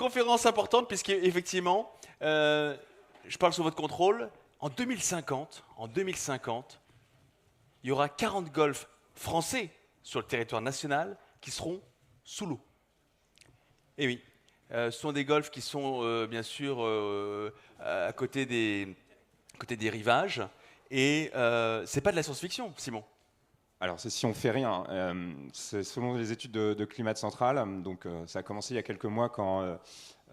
conférence importante puisque effectivement, je parle sous votre contrôle. En 2050, il y aura 40 golfs français sur le territoire national qui seront sous l'eau. Et oui, ce sont des golfs qui sont bien sûr à côté des rivages. Et c'est pas de la science-fiction, Simon. Alors, c'est si on fait rien. C'est selon les études de Climat Central. Donc, ça a commencé il y a quelques mois quand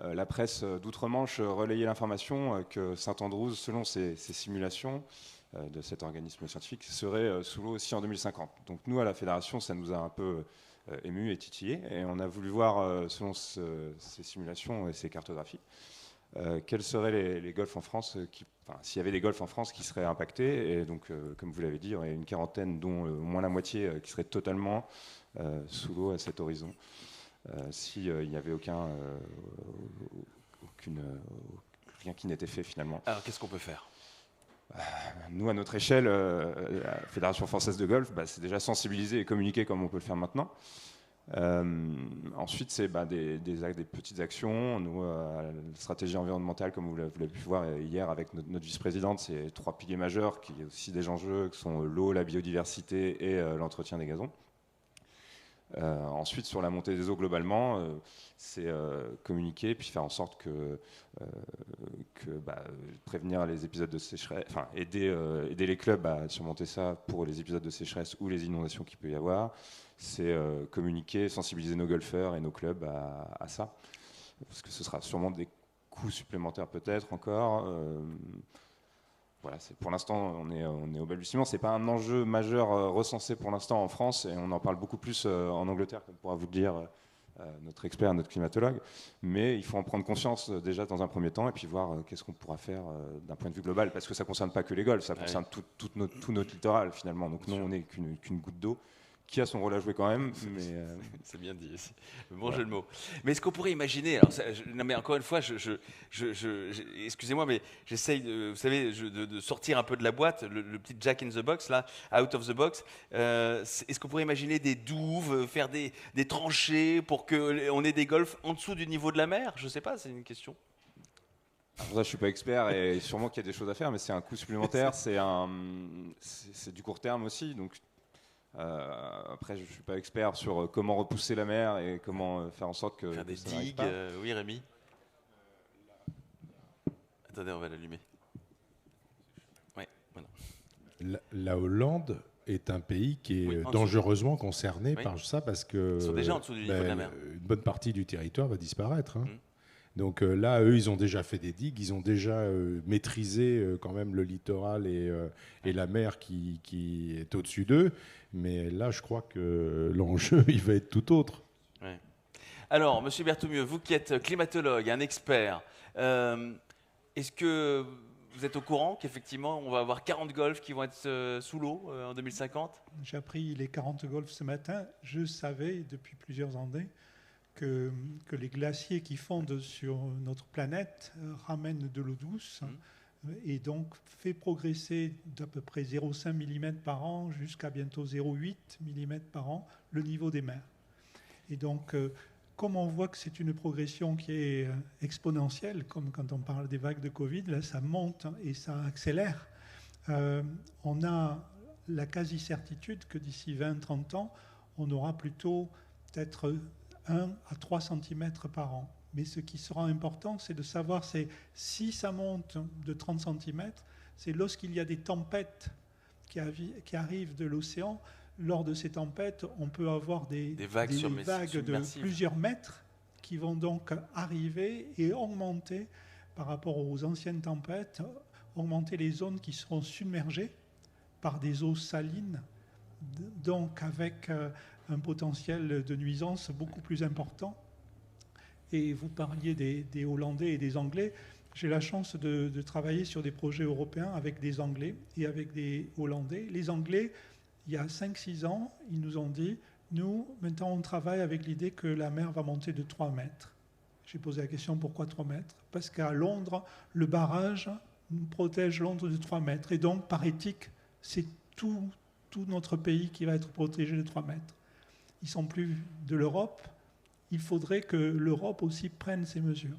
la presse d'outre-Manche relayait l'information que Saint-Andrews, selon ses simulations de cet organisme scientifique, serait sous l'eau aussi en 2050. Donc, nous, à la Fédération, ça nous a un peu ému et titillé. Et on a voulu voir, selon ces simulations et ces cartographies, quels seraient les golfs en France, s'il y avait des golfs en France qui seraient impactés. Et donc, comme vous l'avez dit, il y aurait une quarantaine, dont au moins la moitié qui seraient totalement sous l'eau à cet horizon. S'il n'y avait rien qui n'était fait finalement. Alors, qu'est-ce qu'on peut faire ? Nous, à notre échelle, la Fédération française de golf, c'est déjà sensibiliser et communiquer comme on peut le faire maintenant. Ensuite, c'est des petites actions. Nous, la stratégie environnementale, comme vous l'avez pu voir hier avec notre vice-présidente, c'est 3 piliers majeurs qui ont aussi des enjeux, qui sont l'eau, la biodiversité et l'entretien des gazons. Ensuite, sur la montée des eaux globalement, c'est communiquer, puis faire en sorte que prévenir les épisodes de sécheresse, aider les clubs à surmonter ça pour les épisodes de sécheresse ou les inondations qu'il peut y avoir. C'est communiquer, sensibiliser nos golfeurs et nos clubs à ça, parce que ce sera sûrement des coûts supplémentaires peut-être encore. Voilà, pour l'instant, on est au balbutiement. C'est pas un enjeu majeur recensé pour l'instant en France, et on en parle beaucoup plus en Angleterre, comme pourra vous le dire notre expert, notre climatologue. Mais il faut en prendre conscience déjà dans un premier temps, et puis voir qu'est-ce qu'on pourra faire d'un point de vue global, parce que ça concerne pas que les golfs, ça concerne tout notre littoral finalement. Donc nous, on n'est qu'une goutte d'eau qui a son rôle à jouer quand même. Mais c'est bien dit, bon jeu de mots. Mais est-ce qu'on pourrait imaginer, non mais encore une fois, excusez-moi, mais j'essaye, vous savez, de sortir un peu de la boîte, le petit Jack in the box, là, out of the box. Est-ce qu'on pourrait imaginer des douves, faire des tranchées pour qu'on ait des golfs en dessous du niveau de la mer ? Je sais pas, c'est une question. Alors ça, je suis pas expert, et sûrement qu'il y a des choses à faire, mais c'est un coût supplémentaire, c'est du court terme aussi, donc. Après, je ne suis pas expert sur comment repousser la mer et comment faire en sorte que faire des digues. Oui, Rémi. Attendez, on va l'allumer. Ouais, voilà. La Hollande est un pays qui est dangereusement concerné par ça, parce que ils sont déjà en dessous du niveau de la mer. Une bonne partie du territoire va disparaître. Donc là, eux, ils ont déjà fait des digues, ils ont déjà maîtrisé quand même le littoral et la mer qui est au-dessus d'eux. Mais là, je crois que l'enjeu, il va être tout autre. Ouais. Alors, Monsieur Berthoumieux, vous qui êtes climatologue, un expert, est-ce que vous êtes au courant qu'effectivement, on va avoir 40 golfs qui vont être sous l'eau en 2050 ? J'ai appris les 40 golfs ce matin. Je savais depuis plusieurs années que les glaciers qui fondent sur notre planète ramènent de l'eau douce et donc fait progresser d'à peu près 0,5 mm par an jusqu'à bientôt 0,8 mm par an le niveau des mers. Et donc, comme on voit que c'est une progression qui est exponentielle, comme quand on parle des vagues de Covid, là ça monte et ça accélère, on a la quasi-certitude que d'ici 20-30 ans, on aura plutôt peut-être 1 à 3 cm par an. Mais ce qui sera important, c'est de savoir si ça monte de 30 cm, c'est lorsqu'il y a des tempêtes qui arrivent de l'océan. Lors de ces tempêtes, on peut avoir des vagues de plusieurs mètres qui vont donc arriver et augmenter par rapport aux anciennes tempêtes, augmenter les zones qui seront submergées par des eaux salines, donc avec un potentiel de nuisance beaucoup plus important. Et vous parliez des Hollandais et des Anglais. J'ai la chance de travailler sur des projets européens avec des Anglais et avec des Hollandais. Les Anglais, il y a 5-6 ans, ils nous ont dit, nous, maintenant, on travaille avec l'idée que la mer va monter de 3 mètres. J'ai posé la question, pourquoi 3 mètres ? Parce qu'à Londres, le barrage nous protège Londres de 3 mètres. Et donc, par éthique, c'est tout notre pays qui va être protégé de 3 mètres. Ils ne sont plus de l'Europe, il faudrait que l'Europe aussi prenne ces mesures.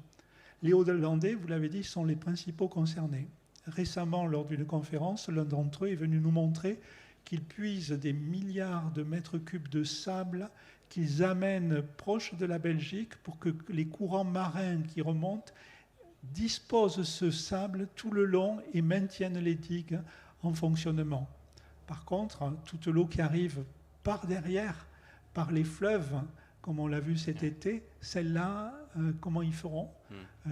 Les Hollandais, vous l'avez dit, sont les principaux concernés. Récemment, lors d'une conférence, l'un d'entre eux est venu nous montrer qu'ils puisent des milliards de mètres cubes de sable qu'ils amènent proche de la Belgique pour que les courants marins qui remontent disposent ce sable tout le long et maintiennent les digues en fonctionnement. Par contre, toute l'eau qui arrive par derrière, par les fleuves, comme on l'a vu cet été, celle-là, comment ils feront ?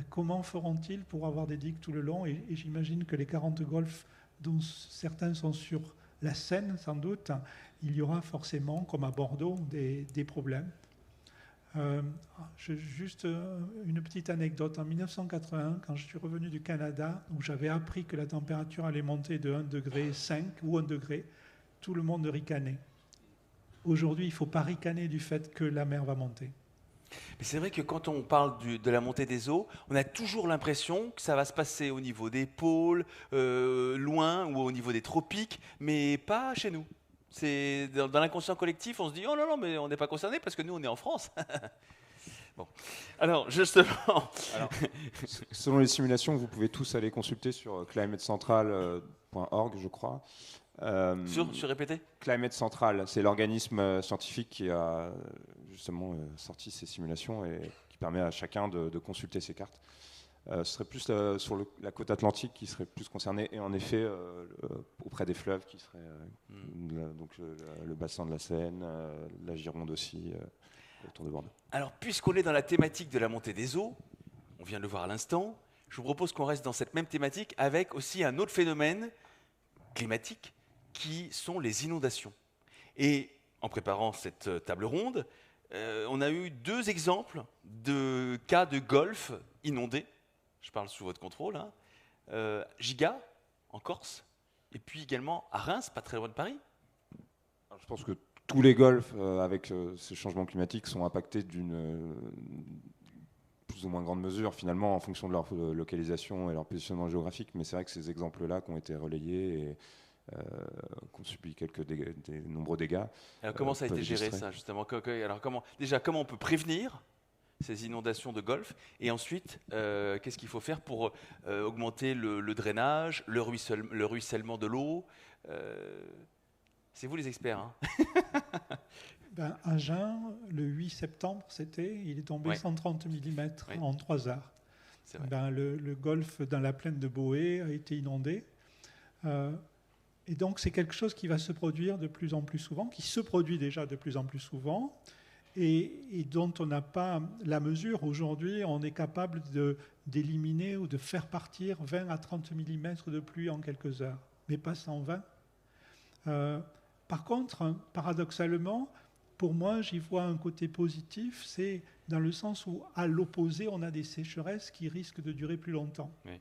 Comment feront-ils pour avoir des digues tout le long ? Et j'imagine que les 40 golfs, dont certains sont sur la Seine, sans doute, il y aura forcément, comme à Bordeaux, des problèmes. Juste une petite anecdote. En 1981, quand je suis revenu du Canada, où j'avais appris que la température allait monter de 1,5 degré ou 1 degré, tout le monde ricanait. Aujourd'hui, il ne faut pas ricaner du fait que la mer va monter. Mais c'est vrai que quand on parle de la montée des eaux, on a toujours l'impression que ça va se passer au niveau des pôles, loin, ou au niveau des tropiques, mais pas chez nous. C'est dans l'inconscient collectif, on se dit « Oh non, non, mais on n'est pas concerné parce que nous, on est en France. » Bon. Alors, justement... Alors, selon les simulations, vous pouvez tous aller consulter sur climatecentral.org, je crois. Sur répéter ? Climate Central, c'est l'organisme scientifique qui a justement sorti ces simulations et qui permet à chacun de consulter ces cartes. Ce serait plus sur la côte atlantique qui serait plus concernée, et en effet auprès des fleuves qui seraient donc le bassin de la Seine, la Gironde aussi, autour de Bordeaux. Alors, puisqu'on est dans la thématique de la montée des eaux, on vient de le voir à l'instant, je vous propose qu'on reste dans cette même thématique avec aussi un autre phénomène climatique qui sont les inondations. Et en préparant cette table ronde, on a eu 2 exemples de cas de golfe inondés. Je parle sous votre contrôle. Giga, en Corse, et puis également à Reims, pas très loin de Paris. Alors, je pense que tous les golfs, avec ces changements climatiques, sont impactés d'une plus ou moins grande mesure, finalement, en fonction de leur localisation et leur positionnement géographique. Mais c'est vrai que ces exemples-là qui ont été relayés et qui ont subi des nombreux dégâts. Alors, comment ça a été géré, ça, justement ? Alors, comment on peut prévenir ces inondations de golfe, et ensuite, qu'est-ce qu'il faut faire pour augmenter le drainage, le ruissellement de l'eau ? C'est vous les experts, hein. À Agen, le 8 septembre, il est tombé 130 mm en 3 heures. C'est vrai. Le golfe dans la plaine de Boé a été inondé. Et donc, c'est quelque chose qui va se produire de plus en plus souvent, qui se produit déjà de plus en plus souvent, et dont on n'a pas la mesure. Aujourd'hui, on est capable d'éliminer ou de faire partir 20 à 30 mm de pluie en quelques heures, mais pas 120. Par contre, paradoxalement, pour moi, j'y vois un côté positif, c'est dans le sens où, à l'opposé, on a des sécheresses qui risquent de durer plus longtemps. Oui.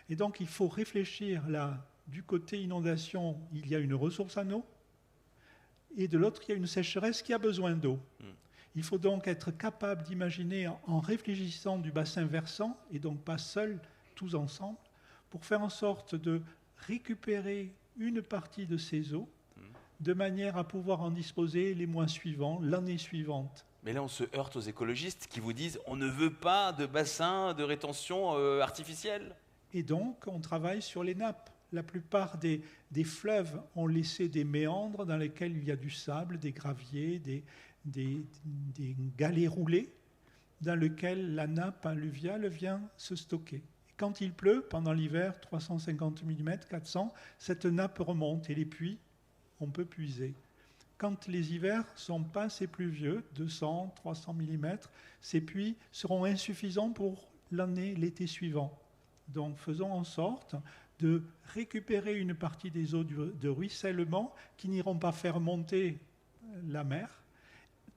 Et donc, il faut réfléchir là. Du côté inondation, il y a une ressource en eau, et de l'autre, il y a une sécheresse qui a besoin d'eau. Il faut donc être capable d'imaginer, en réfléchissant du bassin versant, et donc pas seul, tous ensemble, pour faire en sorte de récupérer une partie de ces eaux, de manière à pouvoir en disposer les mois suivants, l'année suivante. Mais là, on se heurte aux écologistes qui vous disent « on ne veut pas de bassin de rétention artificiel ». Et donc, on travaille sur les nappes. La plupart des fleuves ont laissé des méandres dans lesquels il y a du sable, des graviers, des galets roulés, dans lesquels la nappe alluviale vient se stocker. Et quand il pleut, pendant l'hiver, 350 mm, 400, cette nappe remonte et les puits, on peut puiser. Quand les hivers ne sont pas assez pluvieux, 200, 300 mm, ces puits seront insuffisants pour l'été suivant. Donc faisons en sorte de récupérer une partie des eaux de ruissellement qui n'iront pas faire monter la mer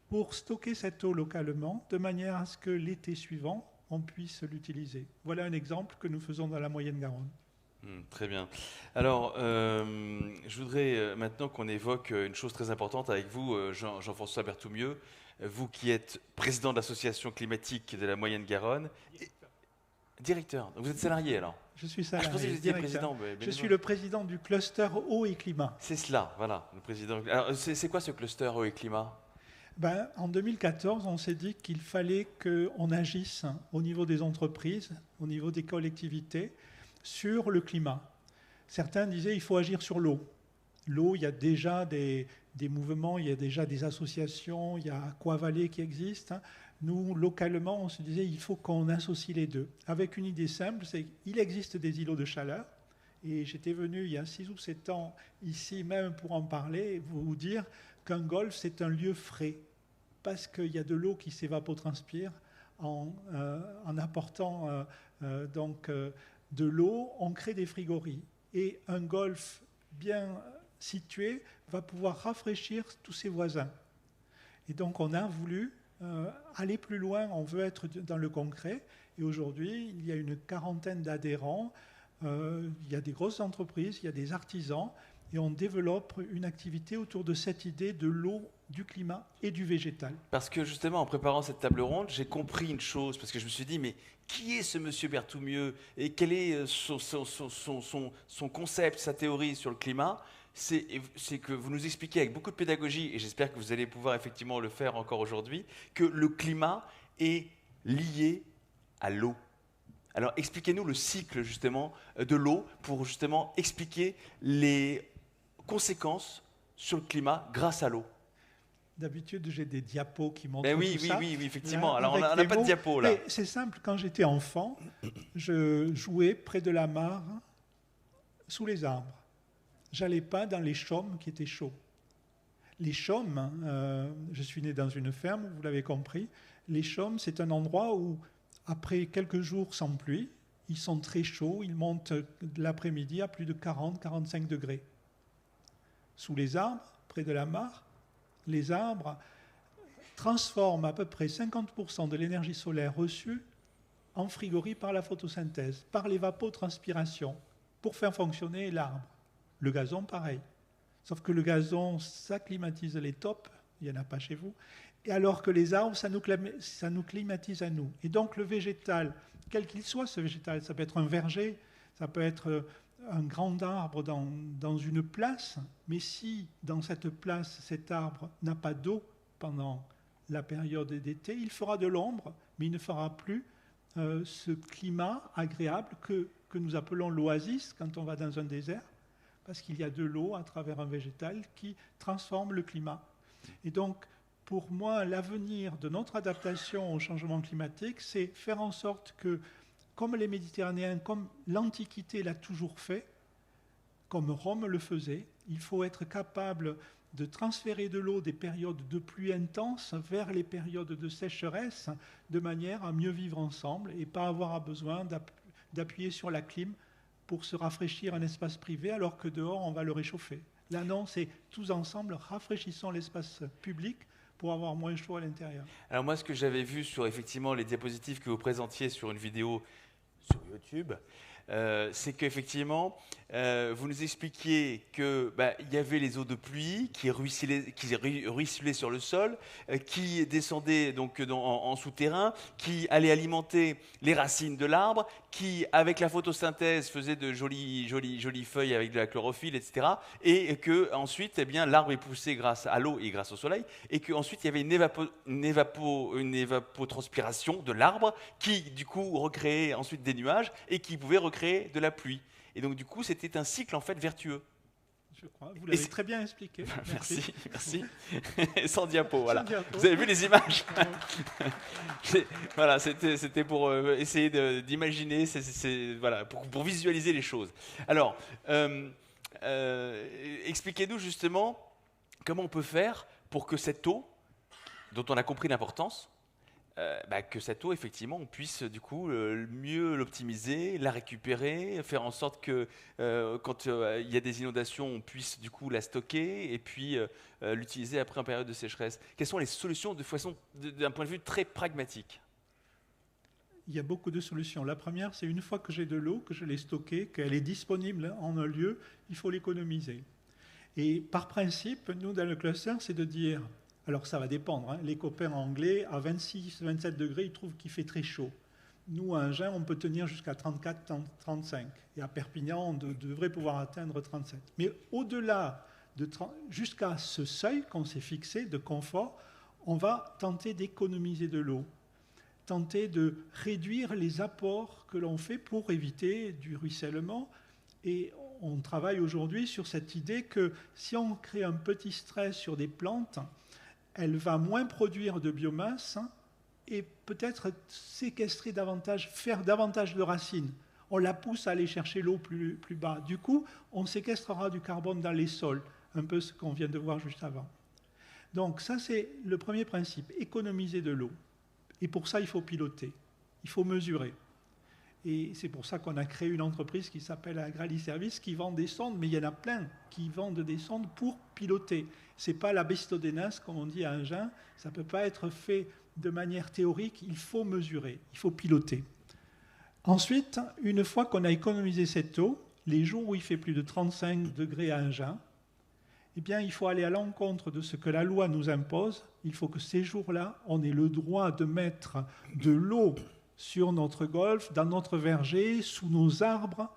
pour stocker cette eau localement de manière à ce que l'été suivant, on puisse l'utiliser. Voilà un exemple que nous faisons dans la Moyenne-Garonne. Très bien. Alors, je voudrais maintenant qu'on évoque une chose très importante avec vous, Jean-François Berthoumieux, vous qui êtes président de l'association climatique de la Moyenne-Garonne. Directeur. Donc vous êtes salarié alors ? Je suis salarié. Je pensais que vous étiez président. Je suis le président du cluster eau et climat. C'est cela, voilà. Le président. Alors, c'est quoi ce cluster eau et climat ? En 2014, on s'est dit qu'il fallait qu'on agisse au niveau des entreprises, au niveau des collectivités, sur le climat. Certains disaient qu'il faut agir sur l'eau. L'eau, il y a déjà des mouvements, il y a déjà des associations, il y a Aquavalley qui existe. Nous, localement, on se disait qu'il faut qu'on associe les deux. Avec une idée simple, c'est qu'il existe des îlots de chaleur. Et j'étais venu il y a 6 ou 7 ans ici même pour en parler et vous dire qu'un golfe, c'est un lieu frais. Parce qu'il y a de l'eau qui s'évapotranspire en apportant de l'eau, on crée des frigories. Et un golfe bien situé va pouvoir rafraîchir tous ses voisins. Et donc on a voulu aller plus loin, on veut être dans le concret. Et aujourd'hui, il y a une quarantaine d'adhérents, il y a des grosses entreprises, il y a des artisans, et on développe une activité autour de cette idée de l'eau, du climat et du végétal. Parce que justement, en préparant cette table ronde, j'ai compris une chose, parce que je me suis dit, mais qui est ce monsieur Berthoumieux et quel est son concept, sa théorie sur le climat? C'est que vous nous expliquez avec beaucoup de pédagogie, et j'espère que vous allez pouvoir effectivement le faire encore aujourd'hui, que le climat est lié à l'eau. Alors expliquez-nous le cycle justement de l'eau pour justement expliquer les conséquences sur le climat grâce à l'eau. D'habitude, j'ai des diapos qui montrent tout ça. Oui, effectivement. Là, alors, on n'a pas de diapos, là. C'est simple, quand j'étais enfant, je jouais près de la mare, sous les arbres. J'allais pas dans les chaumes qui étaient chauds. Les chaumes, je suis né dans une ferme, vous l'avez compris, les chaumes, c'est un endroit où, après quelques jours sans pluie, ils sont très chauds, ils montent l'après-midi à plus de 40-45 degrés. Sous les arbres, près de la mare, les arbres transforment à peu près 50% de l'énergie solaire reçue en frigorie par la photosynthèse, par l'évapotranspiration, pour faire fonctionner l'arbre. Le gazon, pareil. Sauf que le gazon, ça climatise les tops, il n'y en a pas chez vous, et alors que les arbres, ça nous climatise à nous. Et donc le végétal, quel qu'il soit ce végétal, ça peut être un verger, ça peut être un grand arbre dans une place, mais si dans cette place, cet arbre n'a pas d'eau pendant la période d'été, il fera de l'ombre, mais il ne fera plus ce climat agréable que nous appelons l'oasis quand on va dans un désert, parce qu'il y a de l'eau à travers un végétal qui transforme le climat. Et donc, pour moi, l'avenir de notre adaptation au changement climatique, c'est faire en sorte que, comme les Méditerranéens, comme l'Antiquité l'a toujours fait, comme Rome le faisait, il faut être capable de transférer de l'eau des périodes de pluie intense vers les périodes de sécheresse, de manière à mieux vivre ensemble et pas avoir besoin d'appuyer sur la clim pour se rafraîchir un espace privé alors que dehors on va le réchauffer. Là non, c'est tous ensemble, rafraîchissons l'espace public pour avoir moins chaud à l'intérieur. Alors moi, ce que j'avais vu sur effectivement les diapositives que vous présentiez sur une vidéo sur YouTube, c'est qu'effectivement, vous nous expliquiez qu'il y avait les eaux de pluie qui ruisselaient sur le sol, qui descendaient donc en souterrain, qui allaient alimenter les racines de l'arbre, qui, avec la photosynthèse, faisaient de jolies feuilles avec de la chlorophylle, etc. Et qu'ensuite, l'arbre est poussé grâce à l'eau et grâce au soleil, et qu'ensuite, il y avait une évapotranspiration de l'arbre qui, du coup, recréait ensuite des nuages et qui pouvait recréer de la pluie. Et donc, du coup, c'était un cycle, en fait, vertueux. Je crois. Vous l'avez très bien expliqué. Merci. Sans diapo, voilà. Sans diapo. Vous avez vu les images? Voilà, c'était pour essayer d'imaginer, voilà, pour visualiser les choses. Alors, expliquez-nous justement comment on peut faire pour que cette eau, dont on a compris l'importance, que cette eau, effectivement, on puisse du coup mieux l'optimiser, la récupérer, faire en sorte que quand il y a des inondations, on puisse du coup la stocker et puis l'utiliser après en période de sécheresse. Quelles sont les solutions d'un point de vue très pragmatique? Il y a beaucoup de solutions. La première, c'est une fois que j'ai de l'eau, que je l'ai stockée, qu'elle est disponible en un lieu, il faut l'économiser. Et par principe, nous, dans le cluster, c'est de dire... Alors ça va dépendre, hein. Les copains anglais, à 26-27 degrés, ils trouvent qu'il fait très chaud. Nous, à Agen, on peut tenir jusqu'à 34-35. Et à Perpignan, on devrait pouvoir atteindre 37. Mais au-delà, jusqu'à ce seuil qu'on s'est fixé de confort, on va tenter d'économiser de l'eau, tenter de réduire les apports que l'on fait pour éviter du ruissellement. Et on travaille aujourd'hui sur cette idée que si on crée un petit stress sur des plantes, elle va moins produire de biomasse et peut-être séquestrer davantage, faire davantage de racines. On la pousse à aller chercher l'eau plus bas. Du coup, on séquestrera du carbone dans les sols, un peu ce qu'on vient de voir juste avant. Donc ça, c'est le premier principe, économiser de l'eau. Et pour ça, il faut piloter, il faut mesurer. Et c'est pour ça qu'on a créé une entreprise qui s'appelle Agrali Service, qui vend des sondes, mais il y en a plein qui vendent des sondes pour piloter. Ce n'est pas la bestodénas, comme on dit à Agen, ça ne peut pas être fait de manière théorique, il faut mesurer, il faut piloter. Ensuite, une fois qu'on a économisé cette eau, les jours où il fait plus de 35 degrés à Agen, eh bien, il faut aller à l'encontre de ce que la loi nous impose. Il faut que ces jours-là, on ait le droit de mettre de l'eau sur notre golf, dans notre verger, sous nos arbres,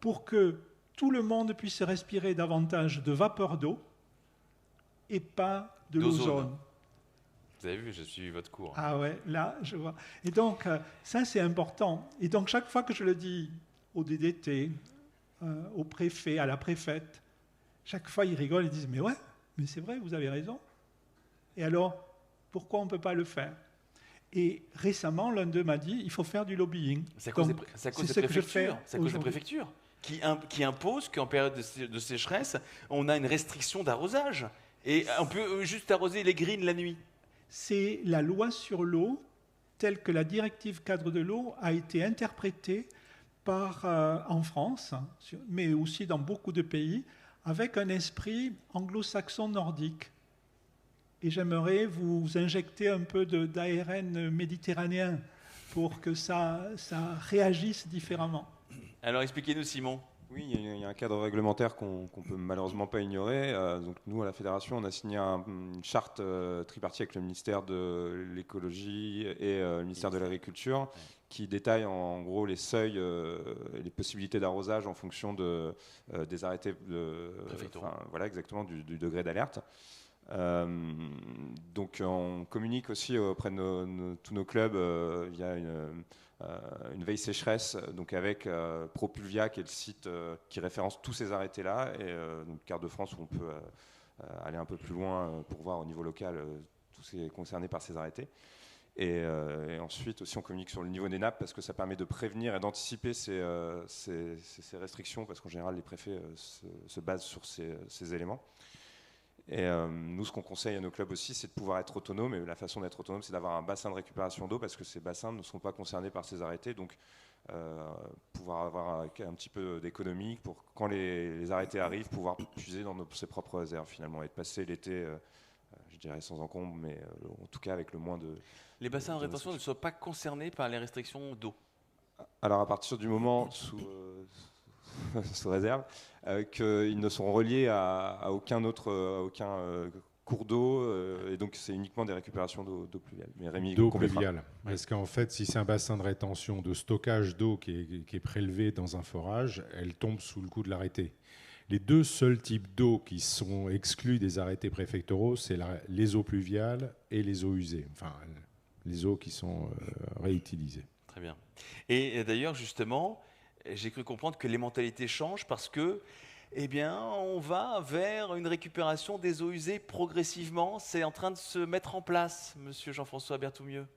pour que tout le monde puisse respirer davantage de vapeur d'eau et pas de l'ozone. Vous avez vu, j'ai suivi votre cours. Ah ouais, là, je vois. Et donc, ça, c'est important. Et donc, chaque fois que je le dis au DDT, au préfet, à la préfète, chaque fois, ils rigolent, ils disent « Mais ouais, mais c'est vrai, vous avez raison. Et alors, pourquoi on ne peut pas le faire ?» Et récemment, l'un d'eux m'a dit « Il faut faire du lobbying. » C'est à cause des préfectures. C'est à cause des préfectures qui imposent qu'en période de sécheresse, on a une restriction d'arrosage. Et on peut juste arroser les greens la nuit. C'est la loi sur l'eau, telle que la directive cadre de l'eau a été interprétée en France, mais aussi dans beaucoup de pays, avec un esprit anglo-saxon nordique. Et j'aimerais vous injecter un peu d'ARN méditerranéen pour que ça réagisse différemment. Alors expliquez-nous, Simon. Oui, il y a un cadre réglementaire qu'on ne peut malheureusement pas ignorer. Donc nous, à la Fédération, on a signé une charte tripartite avec le ministère de l'Écologie et le ministère de l'Agriculture qui détaille en gros les seuils et les possibilités d'arrosage en fonction des arrêtés voilà, exactement, du degré d'alerte. Donc on communique aussi auprès de tous nos clubs via une veille sécheresse, donc avec Propulvia qui est le site qui référence tous ces arrêtés-là, et donc Carte de France où on peut aller un peu plus loin pour voir au niveau local tous ces concernés par ces arrêtés. Et ensuite aussi on communique sur le niveau des nappes parce que ça permet de prévenir et d'anticiper ces restrictions, parce qu'en général les préfets se basent sur ces éléments. Et nous, ce qu'on conseille à nos clubs aussi, c'est de pouvoir être autonome. Et la façon d'être autonome, c'est d'avoir un bassin de récupération d'eau, parce que ces bassins ne sont pas concernés par ces arrêtés. Donc, pouvoir avoir un petit peu d'économie pour, quand les arrêtés arrivent, pouvoir puiser dans ses propres réserves, finalement, et de passer l'été, je dirais sans encombre, mais en tout cas avec le moins de... Les bassins de rétention ne sont pas concernés par les restrictions d'eau. Alors, à partir du moment sous réserve, qu'ils ne sont reliés à aucun cours d'eau, et donc c'est uniquement des récupérations d'eau pluviale. Mais Rémi, d'eau pluviale. Parce qu'en fait, si c'est un bassin de rétention, de stockage d'eau qui est prélevé dans un forage, elle tombe sous le coup de l'arrêté. Les deux seuls types d'eau qui sont exclus des arrêtés préfectoraux, c'est les eaux pluviales et les eaux usées, enfin les eaux qui sont réutilisées. Très bien. Et d'ailleurs, justement, j'ai cru comprendre que les mentalités changent parce que, eh bien, on va vers une récupération des eaux usées progressivement. C'est en train de se mettre en place, monsieur Jean-François Berthoumieux.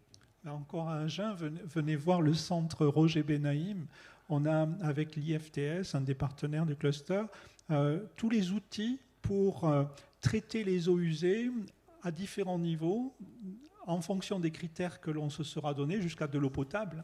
Encore à Agen, venez voir le centre Roger Benaïm. On a, avec l'IFTS, un des partenaires du cluster, tous les outils pour traiter les eaux usées à différents niveaux, en fonction des critères que l'on se sera donné, jusqu'à de l'eau potable,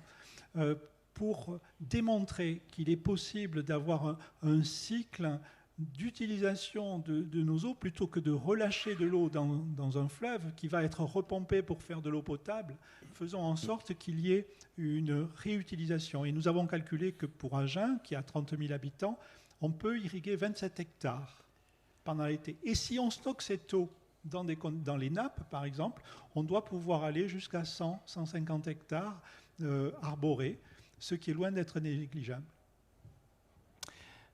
pour démontrer qu'il est possible d'avoir un cycle d'utilisation de nos eaux plutôt que de relâcher de l'eau dans un fleuve qui va être repompé pour faire de l'eau potable. Faisons en sorte qu'il y ait une réutilisation. Et nous avons calculé que pour Agen, qui a 30 000 habitants, on peut irriguer 27 hectares pendant l'été. Et si on stocke cette eau dans les nappes, par exemple, on doit pouvoir aller jusqu'à 100, 150 hectares arborés, ce qui est loin d'être négligeable.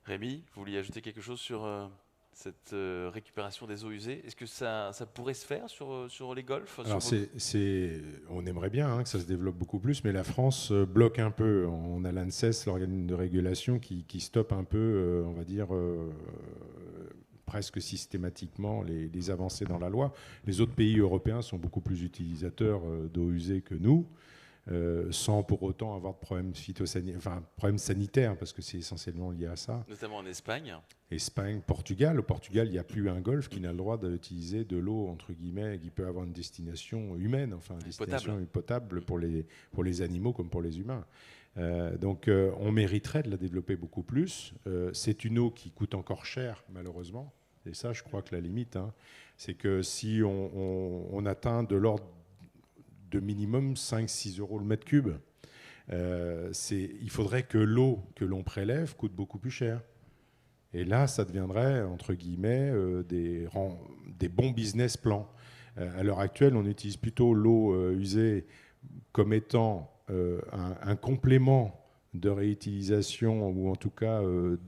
Rémi, vous vouliez ajouter quelque chose sur cette récupération des eaux usées. Est-ce que ça pourrait se faire sur les golfs? Alors on aimerait bien que ça se développe beaucoup plus, mais la France bloque un peu. On a l'ANSES, l'organe de régulation, qui stoppe un peu, on va dire, presque systématiquement les avancées dans la loi. Les autres pays européens sont beaucoup plus utilisateurs d'eau usée que nous. Sans pour autant avoir de problèmes problèmes sanitaires, parce que c'est essentiellement lié à ça. Notamment en Espagne. Espagne, Portugal. Au Portugal, il n'y a plus un golfe qui n'a le droit d'utiliser de l'eau, entre guillemets, qui peut avoir une destination humaine, enfin une destination potable pour les animaux comme pour les humains. Donc on mériterait de la développer beaucoup plus. C'est une eau qui coûte encore cher, malheureusement. Et ça, je crois que la limite, c'est que si on atteint de l'ordre de minimum 5-6 euros le mètre cube. Il faudrait que l'eau que l'on prélève coûte beaucoup plus cher. Et là, ça deviendrait, entre guillemets, des bons business plans. À l'heure actuelle, on utilise plutôt l'eau usée comme étant un complément de réutilisation ou en tout cas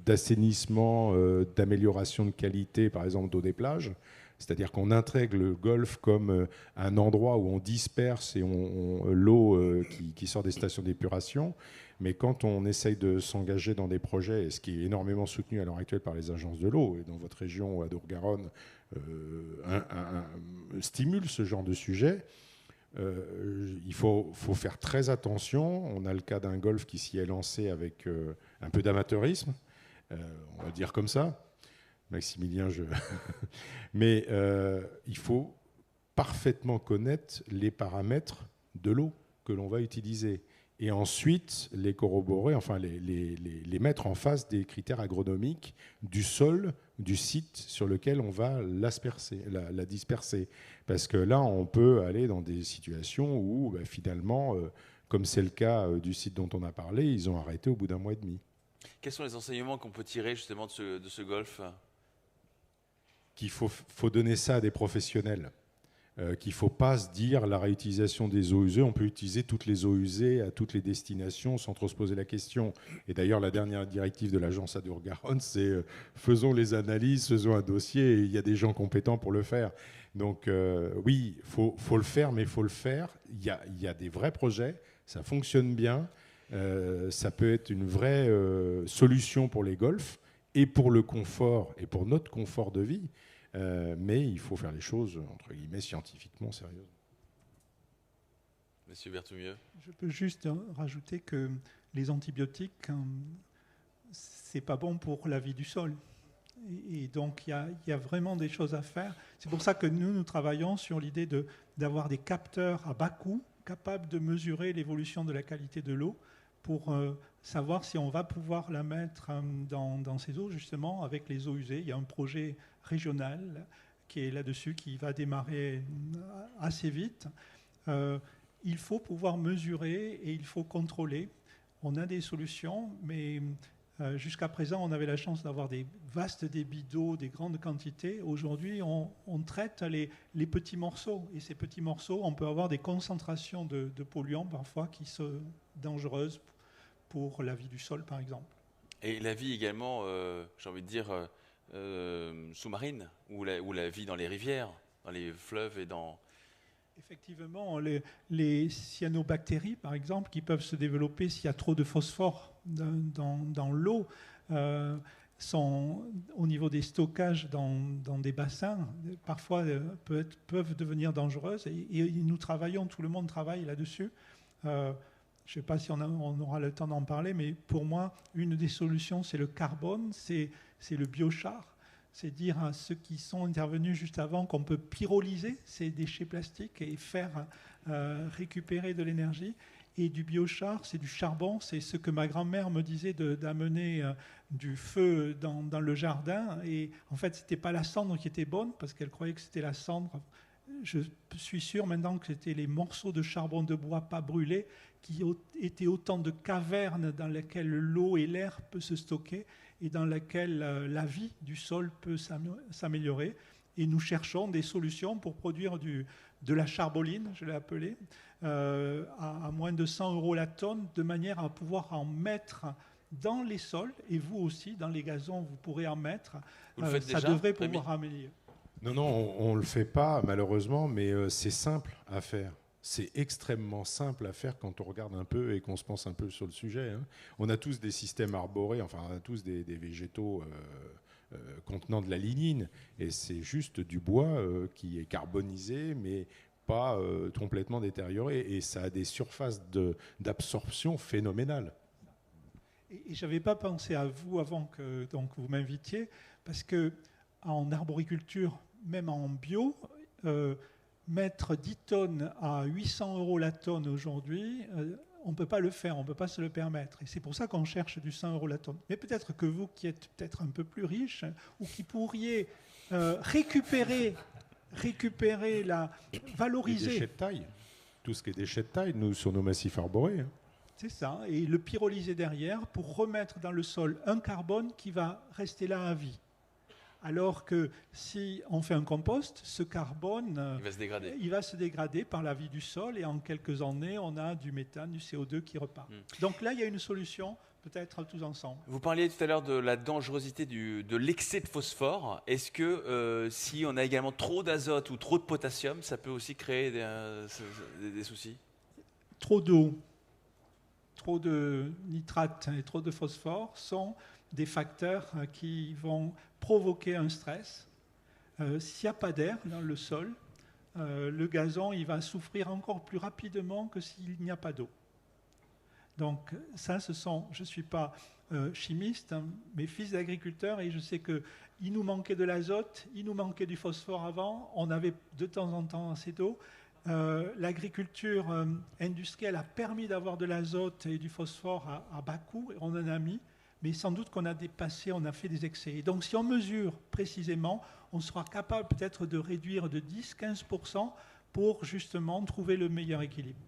d'assainissement, d'amélioration de qualité, par exemple d'eau des plages. C'est-à-dire qu'on intègre le golfe comme un endroit où on disperse l'eau qui sort des stations d'épuration. Mais quand on essaye de s'engager dans des projets, ce qui est énormément soutenu à l'heure actuelle par les agences de l'eau, et dans votre région, Adour-Garonne, stimule ce genre de sujet, il faut faire très attention. On a le cas d'un golfe qui s'y est lancé avec un peu d'amateurisme, on va dire comme ça. Maximilien, mais il faut parfaitement connaître les paramètres de l'eau que l'on va utiliser et ensuite les corroborer, enfin les mettre en face des critères agronomiques du sol, du site sur lequel on va la disperser. Parce que là, on peut aller dans des situations où finalement, comme c'est le cas du site dont on a parlé, ils ont arrêté au bout d'un mois et demi. Quels sont les enseignements qu'on peut tirer justement de ce golfe? Qu'il faut donner ça à des professionnels, qu'il ne faut pas se dire la réutilisation des eaux usées, on peut utiliser toutes les eaux usées à toutes les destinations sans trop se poser la question. Et d'ailleurs, la dernière directive de l'agence Adour-Garonne, c'est faisons les analyses, faisons un dossier, et il y a des gens compétents pour le faire. Donc oui, faut le faire, mais il faut le faire. Il y a des vrais projets, ça fonctionne bien, ça peut être une vraie solution pour les golfs, et pour le confort, et pour notre confort de vie, mais il faut faire les choses, entre guillemets, scientifiquement sérieuses. Monsieur Berthoumieux. Je peux juste rajouter que les antibiotiques, c'est pas bon pour la vie du sol. Et donc, il y a vraiment des choses à faire. C'est pour ça que nous travaillons sur l'idée d'avoir des capteurs à bas coût, capables de mesurer l'évolution de la qualité de l'eau, pour savoir si on va pouvoir la mettre dans ces eaux, justement, avec les eaux usées. Il y a un projet régional qui est là-dessus, qui va démarrer assez vite. Il faut pouvoir mesurer et il faut contrôler. On a des solutions, mais jusqu'à présent, on avait la chance d'avoir des vastes débits d'eau, des grandes quantités. Aujourd'hui, on traite les petits morceaux. Et ces petits morceaux, on peut avoir des concentrations de polluants, parfois, qui sont dangereuses pour la vie du sol, par exemple. Et la vie également, j'ai envie de dire, sous-marine, ou la vie dans les rivières, dans les fleuves et dans... Effectivement, les cyanobactéries, par exemple, qui peuvent se développer s'il y a trop de phosphore dans l'eau, sont au niveau des stockages dans des bassins, parfois peuvent devenir dangereuses. Et nous travaillons, tout le monde travaille là-dessus. Je ne sais pas si on aura le temps d'en parler, mais pour moi, une des solutions, c'est le carbone, c'est le biochar. C'est dire à ceux qui sont intervenus juste avant qu'on peut pyrolyser ces déchets plastiques et faire récupérer de l'énergie. Et du biochar, c'est du charbon. C'est ce que ma grand-mère me disait d'amener du feu dans le jardin. Et en fait, ce n'était pas la cendre qui était bonne, parce qu'elle croyait que c'était la cendre. Je suis sûr maintenant que c'était les morceaux de charbon de bois pas brûlés qui étaient autant de cavernes dans lesquelles l'eau et l'air peuvent se stocker et dans lesquelles la vie du sol peut s'améliorer. Et nous cherchons des solutions pour produire de la charboline, je l'ai appelée, à moins de 100 € la tonne, de manière à pouvoir en mettre dans les sols, et vous aussi, dans les gazons, vous pourrez en mettre. Vous le faites ça déjà, devrait Rémi pouvoir améliorer. Non, on ne le fait pas, malheureusement, mais c'est simple à faire. C'est extrêmement simple à faire quand on regarde un peu et qu'on se pense un peu sur le sujet. Hein. On a tous des systèmes arborés, enfin, on a tous des végétaux contenant de la lignine, et c'est juste du bois qui est carbonisé, mais pas complètement détérioré, et ça a des surfaces d'absorption phénoménales. Et je n'avais pas pensé à vous avant que donc, vous m'invitiez, parce qu'en arboriculture, même en bio, mettre 10 tonnes à 800 € la tonne aujourd'hui, on ne peut pas le faire, on ne peut pas se le permettre. Et c'est pour ça qu'on cherche du 100 € la tonne. Mais peut-être que vous, qui êtes peut-être un peu plus riche, ou qui pourriez récupérer valoriser. Les déchets de taille. Tout ce qui est déchets de taille, nous, sur nos massifs arborés. Hein. C'est ça, et le pyrolyser derrière pour remettre dans le sol un carbone qui va rester là à vie. Alors que si on fait un compost, ce carbone il va se dégrader par la vie du sol, et en quelques années, on a du méthane, du CO2 qui repart. Donc là, il y a une solution, peut-être tous ensemble. Vous parliez tout à l'heure de la dangerosité de l'excès de phosphore. Est-ce que si on a également trop d'azote ou trop de potassium, ça peut aussi créer des soucis ? Trop d'eau, trop de nitrate et trop de phosphore sont des facteurs qui vont provoquer un stress. S'il n'y a pas d'air dans le sol, le gazon il va souffrir encore plus rapidement que s'il n'y a pas d'eau. Donc ça, je ne suis pas chimiste, hein, mais fils d'agriculteur, et je sais qu'il nous manquait de l'azote, il nous manquait du phosphore avant, on avait de temps en temps assez d'eau. L'agriculture industrielle a permis d'avoir de l'azote et du phosphore à bas coût, et on en a mis, mais sans doute qu'on a dépassé, on a fait des excès. Et donc si on mesure précisément, on sera capable peut-être de réduire de 10-15% pour justement trouver le meilleur équilibre.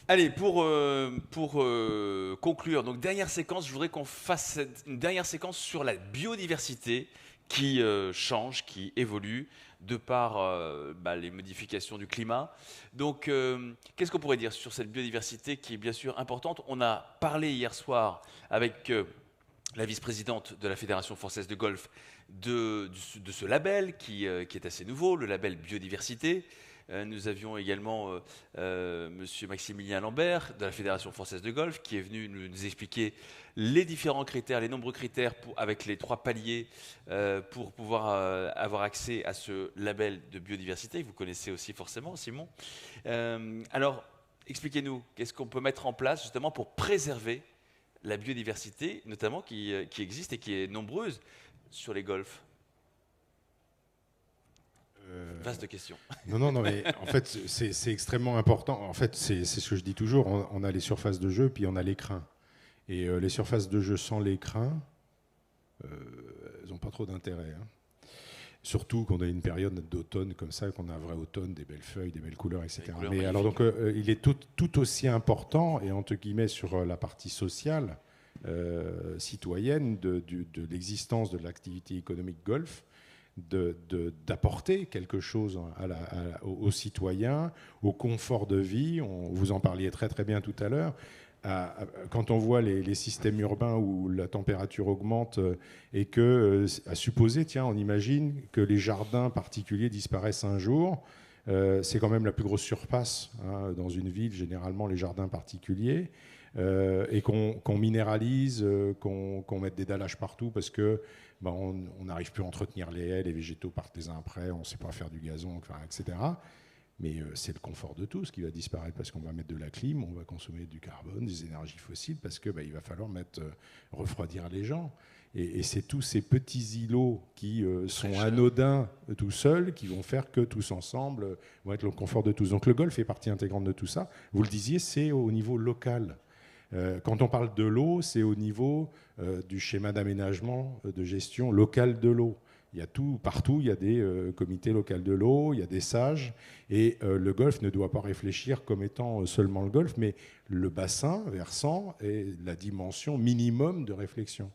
Allez, pour conclure, donc dernière séquence, je voudrais qu'on fasse une dernière séquence sur la biodiversité qui change, qui évolue de par les modifications du climat. Donc, qu'est-ce qu'on pourrait dire sur cette biodiversité qui est bien sûr importante ? On a parlé hier soir avec la vice-présidente de la Fédération française de golf de ce label qui est assez nouveau, le label biodiversité. Nous avions également monsieur Maximilien Lambert de la Fédération française de golf qui est venu nous expliquer les différents critères, les nombreux critères avec les 3 paliers pour pouvoir avoir accès à ce label de biodiversité. Vous connaissez aussi forcément, Simon. Alors, expliquez-nous, qu'est-ce qu'on peut mettre en place justement pour préserver la biodiversité, notamment qui existe et qui est nombreuse sur les golfs ? Vaste question. Non, mais en fait, c'est extrêmement important. En fait, c'est ce que je dis toujours. On a les surfaces de jeu, puis on a l'écrin. Et les surfaces de jeu sans l'écrin, elles n'ont pas trop d'intérêt. Hein. Surtout qu'on a une période d'automne comme ça, qu'on a un vrai automne, des belles feuilles, des belles couleurs, etc. Mais alors donc, il est tout aussi important, et entre guillemets sur la partie sociale, citoyenne de l'existence de l'activité économique golf, d'apporter quelque chose aux citoyens, au confort de vie. Vous en parliez très très bien tout à l'heure. Quand on voit les systèmes urbains où la température augmente et que, à supposer, on imagine que les jardins particuliers disparaissent un jour, c'est quand même la plus grosse surface dans une ville, généralement les jardins particuliers, et qu'on minéralise, qu'on mette des dallages partout parce que on n'arrive plus à entretenir les haies, les végétaux partent les uns après, on ne sait pas faire du gazon, etc. Mais c'est le confort de tous qui va disparaître parce qu'on va mettre de la clim, on va consommer du carbone, des énergies fossiles, parce que il va falloir refroidir les gens. Et c'est tous ces petits îlots qui sont anodins tout seuls qui vont faire que tous ensemble vont être le confort de tous. Donc le golf fait partie intégrante de tout ça. Vous le disiez, c'est au niveau local. Quand on parle de l'eau, c'est au niveau du schéma d'aménagement, de gestion locale de l'eau. Il y a partout, il y a des comités locaux de l'eau, il y a des sages, et le golf ne doit pas réfléchir comme étant seulement le golf, mais le bassin versant est la dimension minimum de réflexion.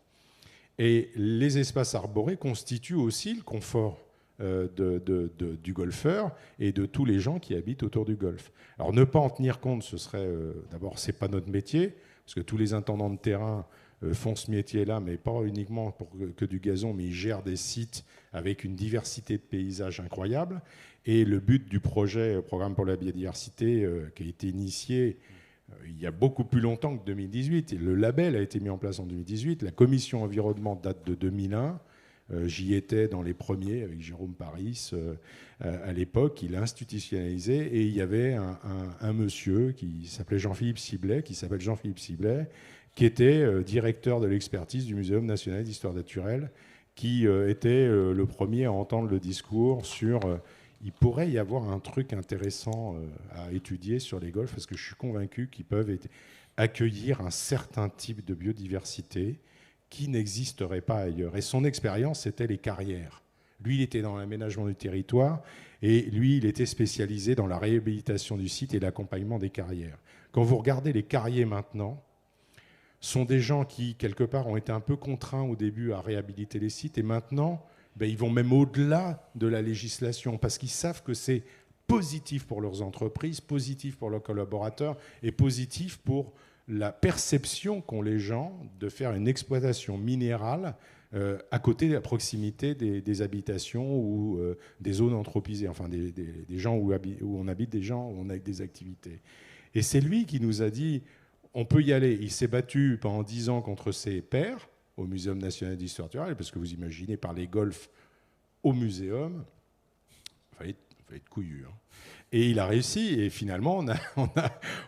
Et les espaces arborés constituent aussi le confort du golfeur et de tous les gens qui habitent autour du golf. Alors ne pas en tenir compte, ce serait d'abord, c'est pas notre métier. parce que tous les intendants de terrain font ce métier-là, mais pas uniquement pour que du gazon, mais ils gèrent des sites avec une diversité de paysages incroyable. Et le but du projet Programme pour la biodiversité, qui a été initié il y a beaucoup plus longtemps que 2018, et le label a été mis en place en 2018, la commission environnement date de 2001, j'y étais dans les premiers avec Jérôme Paris à l'époque, il l'a institutionnalisé, et il y avait un monsieur qui s'appelle Jean-Philippe Ciblet, qui était directeur de l'expertise du Muséum national d'histoire naturelle, qui était le premier à entendre le discours sur il pourrait y avoir un truc intéressant à étudier sur les golfs, parce que je suis convaincu qu'ils peuvent accueillir un certain type de biodiversité qui n'existerait pas ailleurs. Et son expérience, c'était les carrières. Lui, il était dans l'aménagement du territoire, et lui, il était spécialisé dans la réhabilitation du site et l'accompagnement des carrières. Quand vous regardez les carriers maintenant, sont des gens qui, quelque part, ont été un peu contraints au début à réhabiliter les sites, et maintenant, ils vont même au-delà de la législation, parce qu'ils savent que c'est positif pour leurs entreprises, positif pour leurs collaborateurs, et positif pour la perception qu'ont les gens de faire une exploitation minérale à côté, à proximité des habitations ou des zones anthropisées, enfin des gens où on habite des gens, où on a des activités. Et c'est lui qui nous a dit, on peut y aller. Il s'est battu pendant 10 ans contre ses pairs au Muséum national d'histoire naturelle, parce que vous imaginez, par les golfs au muséum, il fallait être couillu. Hein. Et il a réussi, et finalement,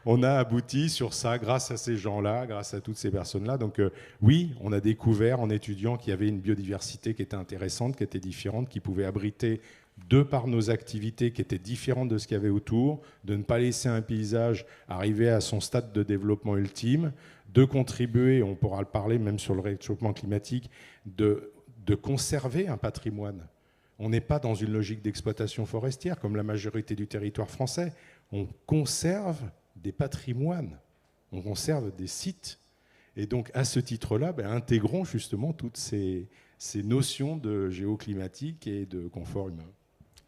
on a abouti sur ça grâce à ces gens-là, grâce à toutes ces personnes-là. Donc oui, on a découvert en étudiant qu'il y avait une biodiversité qui était intéressante, qui était différente, qui pouvait abriter, de par nos activités qui étaient différentes de ce qu'il y avait autour, de ne pas laisser un paysage arriver à son stade de développement ultime, de contribuer, on pourra le parler même sur le réchauffement climatique, de conserver un patrimoine. On n'est pas dans une logique d'exploitation forestière comme la majorité du territoire français. On conserve des patrimoines, on conserve des sites. Et donc, à ce titre-là, intégrons justement toutes ces notions de géoclimatique et de confort humain.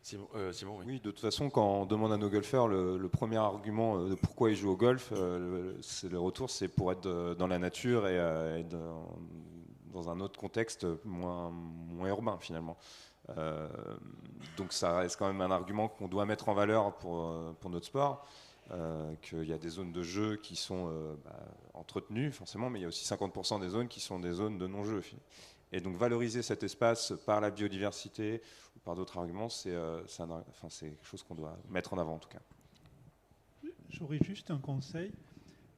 Simon, oui. De toute façon, quand on demande à nos golfeurs le premier argument de pourquoi ils jouent au golf, le retour, c'est pour être dans la nature et dans un autre contexte moins urbain, finalement. Donc ça reste quand même un argument qu'on doit mettre en valeur pour notre sport, qu'il y a des zones de jeu qui sont entretenues forcément, mais il y a aussi 50% des zones qui sont des zones de non-jeu. Et donc valoriser cet espace par la biodiversité ou par d'autres arguments, c'est quelque chose qu'on doit mettre en avant en tout cas. J'aurais juste un conseil,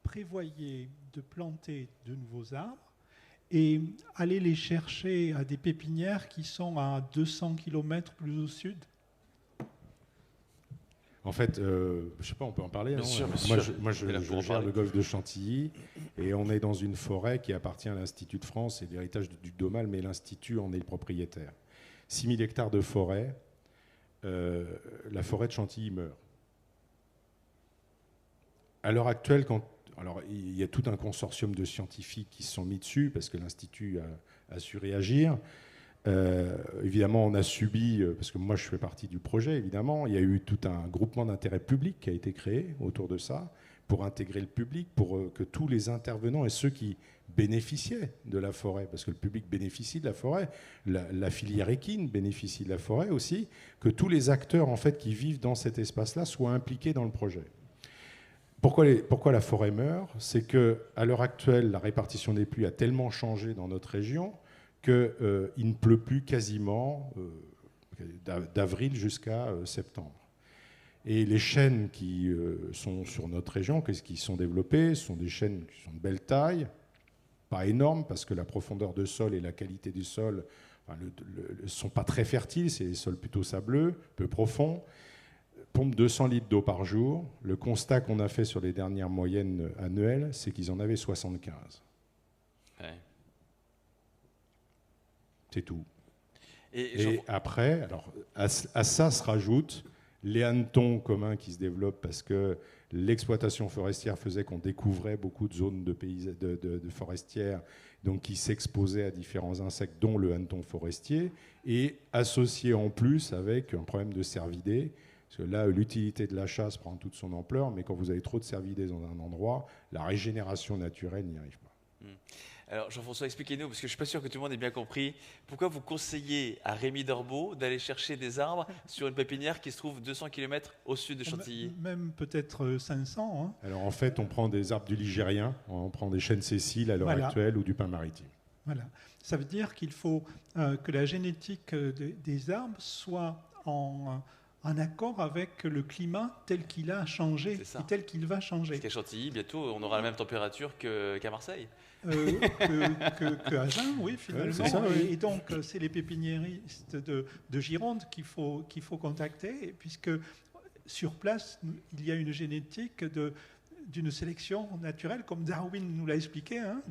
prévoyez de planter de nouveaux arbres et aller les chercher à des pépinières qui sont à 200 km plus au sud. En fait, je ne sais pas, on peut en parler. Bien sûr, moi, je gère le golfe de Chantilly et on est dans une forêt qui appartient à l'Institut de France, c'est l'héritage du Duc d'Aumale, mais l'Institut en est le propriétaire. 6000 hectares de forêt, la forêt de Chantilly meurt. À l'heure actuelle, alors, il y a tout un consortium de scientifiques qui se sont mis dessus parce que l'Institut a su réagir. Évidemment, on a subi, parce que moi je fais partie du projet, évidemment, il y a eu tout un groupement d'intérêt public qui a été créé autour de ça pour intégrer le public, pour que tous les intervenants et ceux qui bénéficiaient de la forêt, parce que le public bénéficie de la forêt, la filière équine bénéficie de la forêt aussi, que tous les acteurs en fait, qui vivent dans cet espace-là soient impliqués dans le projet. Pourquoi la forêt meurt? C'est qu'à l'heure actuelle, la répartition des pluies a tellement changé dans notre région qu'il ne pleut plus quasiment d'avril jusqu'à septembre. Et les chênes qui sont sur notre région, qui sont développés, sont des chênes qui sont de belle taille, pas énormes, parce que la profondeur de sol et la qualité du sol ne sont pas très fertiles, c'est des sols plutôt sableux, peu profonds. Pompe 200 litres d'eau par jour. Le constat qu'on a fait sur les dernières moyennes annuelles, c'est qu'ils en avaient 75. Ouais. C'est tout. Et après, alors, à ça se rajoutent les hannetons communs qui se développent parce que l'exploitation forestière faisait qu'on découvrait beaucoup de zones de forestières, donc qui s'exposaient à différents insectes, dont le hanneton forestier, et associé en plus avec un problème de cervidés Parce que là, l'utilité de la chasse prend toute son ampleur, mais quand vous avez trop de cervidés dans un endroit, la régénération naturelle n'y arrive pas. Alors Jean-François, expliquez-nous, parce que je ne suis pas sûr que tout le monde ait bien compris, pourquoi vous conseillez à Rémi Dorbeau d'aller chercher des arbres sur une pépinière qui se trouve 200 km au sud de Chantilly? Même peut-être 500. Hein. Alors en fait, on prend des arbres du Ligérien, on prend des chênes Cécile à l'heure actuelle ou du pin maritime. Voilà. Ça veut dire qu'il faut que la génétique des arbres soit en accord avec le climat tel qu'il a changé et tel qu'il va changer. Parce qu'à Chantilly, bientôt, on aura la même température qu'à Marseille. Que Agen, oui, finalement. Ouais, c'est ça, oui. Et donc, c'est les pépiniéristes de Gironde qu'il faut contacter, puisque sur place, il y a une génétique d'une sélection naturelle, comme Darwin nous l'a expliqué. Hein,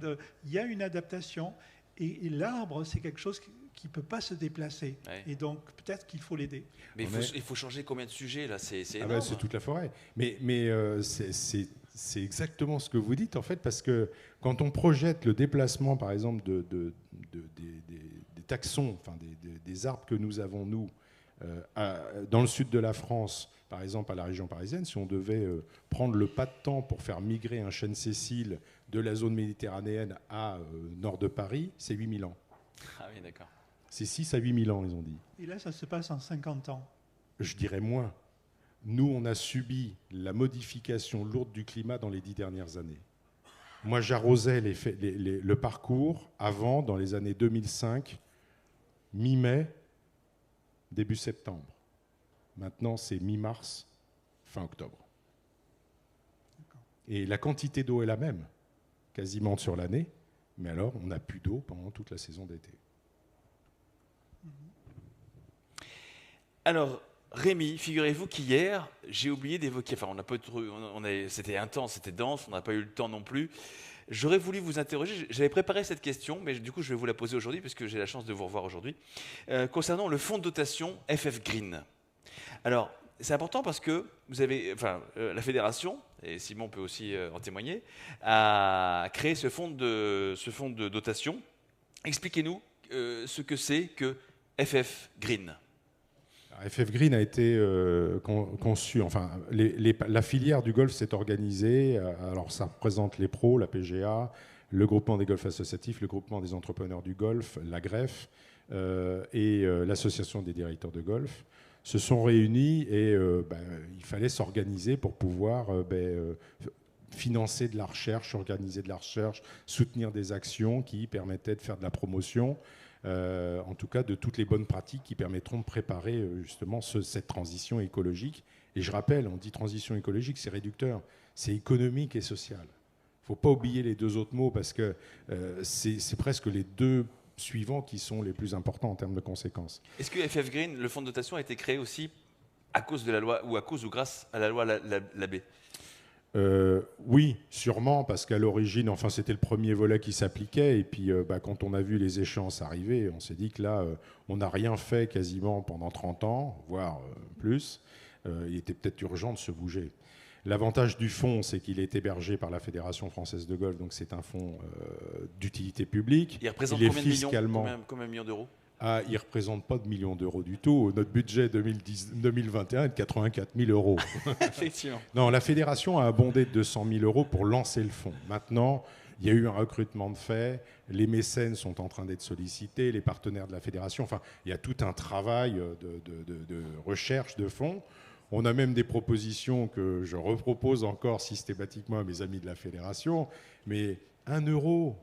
il y a une adaptation. Et l'arbre, c'est quelque chose qui ne peut pas se déplacer. Ouais. Et donc, peut-être qu'il faut l'aider. Mais il faut changer combien de sujets, là? C'est énorme. Ben, c'est toute la forêt. Mais c'est exactement ce que vous dites, en fait, parce que quand on projette le déplacement, par exemple, des taxons, enfin des arbres que nous avons, nous, dans le sud de la France, par exemple à la région parisienne, si on devait prendre le pas de temps pour faire migrer un chêne Cécile de la zone méditerranéenne à nord de Paris, c'est 8000 ans. Ah oui, d'accord. C'est 6 à 8000 ans, ils ont dit. Et là, ça se passe en 50 ans. Je dirais moins. Nous, on a subi la modification lourde du climat dans les 10 dernières années. Moi, j'arrosais le parcours avant, dans les années 2005, mi-mai, début septembre. Maintenant, c'est mi-mars, fin octobre. Et la quantité d'eau est la même, quasiment sur l'année, mais alors on n'a plus d'eau pendant toute la saison d'été. Alors, Rémi, figurez-vous qu'hier, j'ai oublié d'évoquer, enfin c'était intense, c'était dense, on n'a pas eu le temps non plus. J'aurais voulu vous interroger, j'avais préparé cette question, mais du coup je vais vous la poser aujourd'hui, puisque j'ai la chance de vous revoir aujourd'hui, concernant le fonds de dotation FF Green. Alors, c'est important parce que vous avez, la fédération, et Simon peut aussi en témoigner, a créé ce fonds de dotation. Expliquez-nous ce que c'est que FF Green. Alors, FF Green a été conçu, enfin, la filière du golf s'est organisée, alors ça représente les pros, la PGA, le groupement des golfs associatifs, le groupement des entrepreneurs du golf, la GREF et l'association des directeurs de golf. Se sont réunis et il fallait s'organiser pour pouvoir financer de la recherche, organiser de la recherche, soutenir des actions qui permettaient de faire de la promotion, en tout cas de toutes les bonnes pratiques qui permettront de préparer justement cette transition écologique. Et je rappelle, on dit transition écologique, c'est réducteur, c'est économique et social. Il ne faut pas oublier les deux autres mots parce que c'est presque les deux suivants qui sont les plus importants en termes de conséquences. Est-ce que FF Green, le fonds de dotation, a été créé aussi à cause de la loi ou grâce à la loi Labbé? Oui, sûrement, parce qu'à l'origine, enfin, c'était le premier volet qui s'appliquait. Et puis, quand on a vu les échéances arriver, on s'est dit que là, on n'a rien fait quasiment pendant 30 ans, voire plus. Il était peut-être urgent de se bouger. L'avantage du fonds, c'est qu'il est hébergé par la Fédération française de golf, donc c'est un fonds d'utilité publique. Il représente combien de millions d'euros? Il ne représente pas de millions d'euros du tout. Notre budget 2021 est de 84 000 euros. Effectivement. Non, la Fédération a abondé de 200 000 euros pour lancer le fonds. Maintenant, il y a eu un recrutement de fait, les mécènes sont en train d'être sollicités, les partenaires de la Fédération, enfin, il y a tout un travail de recherche de fonds. On a même des propositions que je repropose encore systématiquement à mes amis de la Fédération, mais 1 euro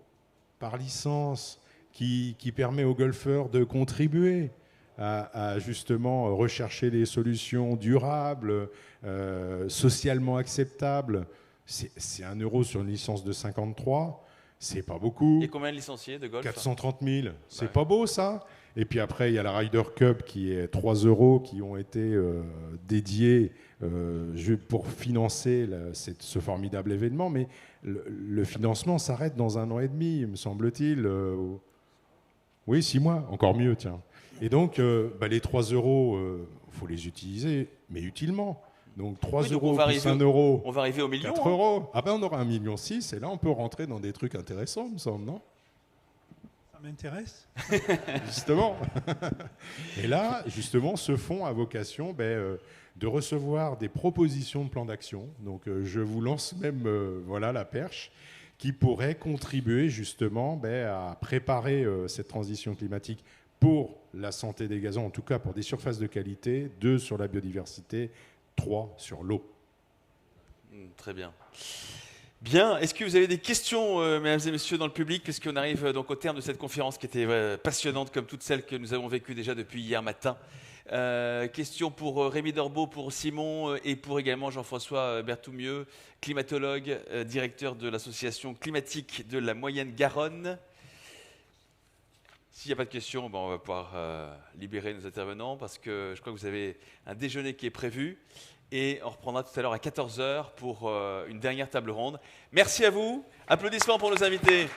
par licence qui permet aux golfeurs de contribuer à justement rechercher des solutions durables, socialement acceptables. C'est 1 euro sur une licence de 53, c'est pas beaucoup. Et combien de licenciés de golf? 430 000, c'est pas beau ça? Et puis après, il y a la Ryder Cup qui est 3 euros qui ont été dédiés pour financer ce formidable événement. Mais le financement s'arrête dans 1 an et demi, me semble-t-il. Oui, 6 mois, encore mieux, tiens. Et donc, les 3 euros, il faut les utiliser, mais utilement. Donc 3 euros plus 1 euro. On va arriver au million. 4 euros. Ah ben on aura 1,6 million et là on peut rentrer dans des trucs intéressants, me semble, non? Ça m'intéresse. Justement. Et là, justement, ce fonds a vocation de recevoir des propositions de plan d'action. Donc, je vous lance même voilà, la perche qui pourrait contribuer justement à préparer cette transition climatique pour la santé des gazons, en tout cas pour des surfaces de qualité, 2 sur la biodiversité, 3 sur l'eau. Très bien. Bien, est-ce que vous avez des questions, mesdames et messieurs, dans le public, puisqu'on arrive donc au terme de cette conférence qui était passionnante, comme toutes celles que nous avons vécues déjà depuis hier matin. Question pour Rémi Dorbeau, pour Simon et pour également Jean-François Berthoumieux, climatologue, directeur de l'association climatique de la Moyenne-Garonne. S'il n'y a pas de questions, on va pouvoir libérer nos intervenants parce que je crois que vous avez un déjeuner qui est prévu et on reprendra tout à l'heure à 14h pour une dernière table ronde. Merci à vous. Applaudissements pour nos invités.